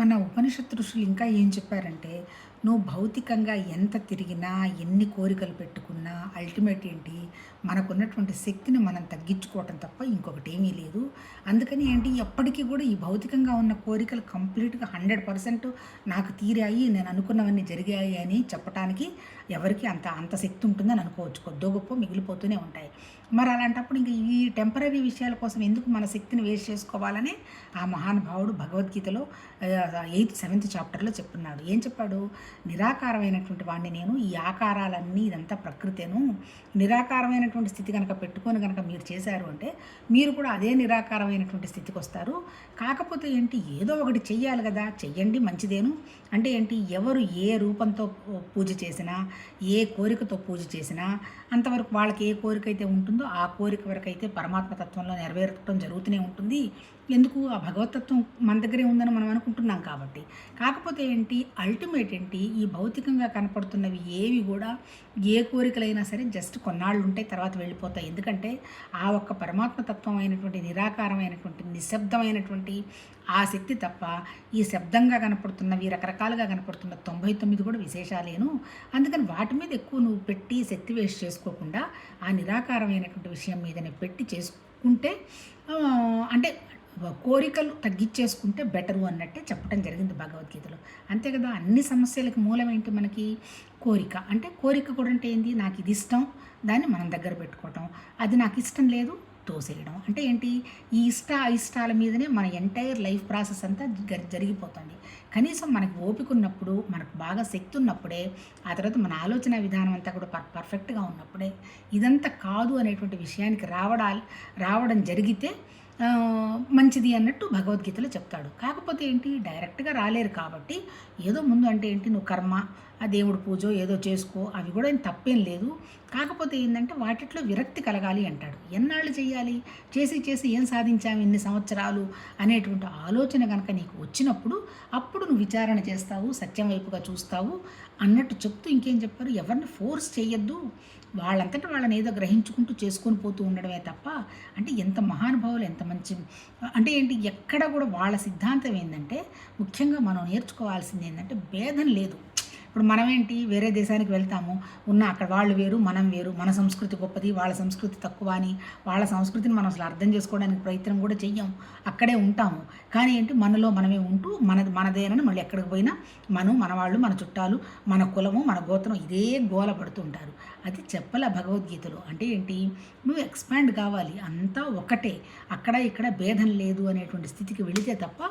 మన ఉపనిషత్తు ఋషులు ఇంకా ఏం చెప్పారంటే, నువ్వు భౌతికంగా ఎంత తిరిగినా, ఎన్ని కోరికలు పెట్టుకున్నా, అల్టిమేట్ ఏంటి, మనకున్నటువంటి శక్తిని మనం తగ్గించుకోవటం తప్ప ఇంకొకటేమీ లేదు. అందుకని ఏంటి, ఎప్పటికీ కూడా ఈ భౌతికంగా ఉన్న కోరికలు కంప్లీట్‌గా 100% నాకు తీరాయి, నేను అనుకున్నవన్నీ జరిగాయి అని చెప్పటానికి ఎవరికీ అంత అంత శక్తి ఉంటుందని అనుకోవచ్చు. కొద్దో గొప్పో మిగిలిపోతూనే ఉంటాయి. మరి అలాంటప్పుడు ఇంక ఈ టెంపరరీ విషయాల కోసం ఎందుకు మన శక్తిని వేస్ట్ చేసుకోవాలని ఆ మహానుభావుడు భగవద్గీతలో 8th 7th చాప్టర్లో చెప్పున్నాడు. ఏం చెప్పాడు? నిరాకారమైనటువంటి వాడిని నేను, ఈ ఆకారాలన్నీ ఇదంతా ప్రకృతేను. నిరాకారమైనటువంటి స్థితి కనుక పెట్టుకొని కనుక మీరు చేశారు అంటే మీరు కూడా అదే నిరాకారమైనటువంటి స్థితికి వస్తారు. కాకపోతే ఏంటి, ఏదో ఒకటి చెయ్యాలి కదా, చెయ్యండి మంచిదేను. అంటే ఏంటి, ఎవరు ఏ రూపంతో పూజ చేసినా, ఏ కోరికతో పూజ చేసినా అంతవరకు వాళ్ళకి ఏ కోరిక అయితే ఉంటుందో ఆ కోరిక వరకు అయితే పరమాత్మ తత్వంలో నెరవేరటం జరుగుతూనే ఉంటుంది. ఎందుకు, ఆ భగవతత్వం మన దగ్గరే ఉందని మనం అనుకుంటున్నాం కాబట్టి. కాకపోతే ఏంటి, అల్టిమేట్ ఏంటి, ఈ భౌతికంగా కనపడుతున్నవి ఏవి కూడా ఏ కోరికలైనా సరే జస్ట్ కొన్నాళ్ళు ఉంటాయి, తర్వాత వెళ్ళిపోతాయి. ఎందుకంటే ఆ ఒక్క పరమాత్మ తత్వం అయినటువంటి నిరాకారమైనటువంటి నిశ్శబ్దమైనటువంటి ఆ శక్తి తప్ప ఈ శబ్దంగా కనపడుతున్నవి, రకరకాలుగా కనపడుతున్న 99 కూడా విశేషాలేను. అందుకని వాటి మీద ఎక్కువ నువ్వు పెట్టి శక్తి వేస్ట్ చేసుకోకుండా ఆ నిరాకారమైనటువంటి విషయం మీదనే పెట్టి చేసుకుంటే అంటే కోరికలు తగ్గించేసుకుంటే బెటరు అన్నట్టే చెప్పడం జరిగింది భగవద్గీతలో. అంతే కదా, అన్ని సమస్యలకు మూలం ఏంటి మనకి? కోరిక. అంటే కోరిక కూడా అంటే ఏంది, నాకు ఇది ఇష్టం, దాన్ని మనం దగ్గర పెట్టుకోవటం. అది నాకు ఇష్టం లేదు, తోసేయడం. అంటే ఏంటి, ఈ ఇష్టాల మీదనే మన ఎంటైర్ లైఫ్ ప్రాసెస్ అంతా జరిగిపోతుంది. కనీసం మనకు ఓపిక ఉన్నప్పుడు, మనకు బాగా శక్తి ఉన్నప్పుడే, ఆ తర్వాత మన ఆలోచన విధానం అంతా కూడా పర్ఫెక్ట్గా ఉన్నప్పుడే ఇదంతా కాదు అనేటువంటి విషయానికి రావడం జరిగితే మంచిది అన్నట్టు భగవద్గీతలో చెప్తాడు. కాకపోతే ఏంటి, డైరెక్ట్గా రాలేరు కాబట్టి ఏదో ముందు అంటే ఏంటి, నువ్వు కర్మ, ఆ దేవుడి పూజో ఏదో చేసుకో, అవి కూడా ఏం తప్పేం లేదు. కాకపోతే ఏంటంటే వాటిట్లో విరక్తి కలగాలి అంటాడు. ఎన్నాళ్ళు చేయాలి, చేసి చేసి ఏం సాధించాము ఇన్ని సంవత్సరాలు అనేటువంటి ఆలోచన కనుక నీకు వచ్చినప్పుడు అప్పుడు నువ్వు విచారణ చేస్తావు, సత్యం వైపుగా చూస్తావు అన్నట్టు చెప్తూ ఇంకేం చెప్పారు, ఎవరిని ఫోర్స్ చేయొద్దు, వాళ్ళంతటా వాళ్ళని ఏదో గ్రహించుకుంటూ చేసుకొని పోతూ ఉండడమే తప్ప. అంటే ఎంత మహానుభావులు, ఎంత మంచి, అంటే ఏంటి, ఎక్కడ కూడా వాళ్ళ సిద్ధాంతం ఏంటంటే ముఖ్యంగా మనం నేర్చుకోవాల్సింది ఏంటంటే భేదం లేదు. ఇప్పుడు మనమేంటి, వేరే దేశానికి వెళ్తాము, అక్కడ వాళ్ళు వేరు మనం వేరు, మన సంస్కృతి గొప్పది వాళ్ళ సంస్కృతి తక్కువ అని వాళ్ళ సంస్కృతిని మనం అసలు అర్థం చేసుకోవడానికి ప్రయత్నం కూడా చెయ్యం, అక్కడే ఉంటాము. కానీ ఏంటి, మనలో మనమే ఉంటూ మనదేనని మళ్ళీ ఎక్కడికి పోయినా మనవాళ్ళు, మన చుట్టాలు, మన కులము, మన గోత్రం ఇదే గోల పడుతూ ఉంటారు. అది చెప్పల భగవద్గీతలో. అంటే ఏంటి, నువ్వు ఎక్స్పాండ్ కావాలి, అంతా ఒకటే, అక్కడ ఇక్కడ భేదం లేదు అనేటువంటి స్థితికి వెళితే తప్ప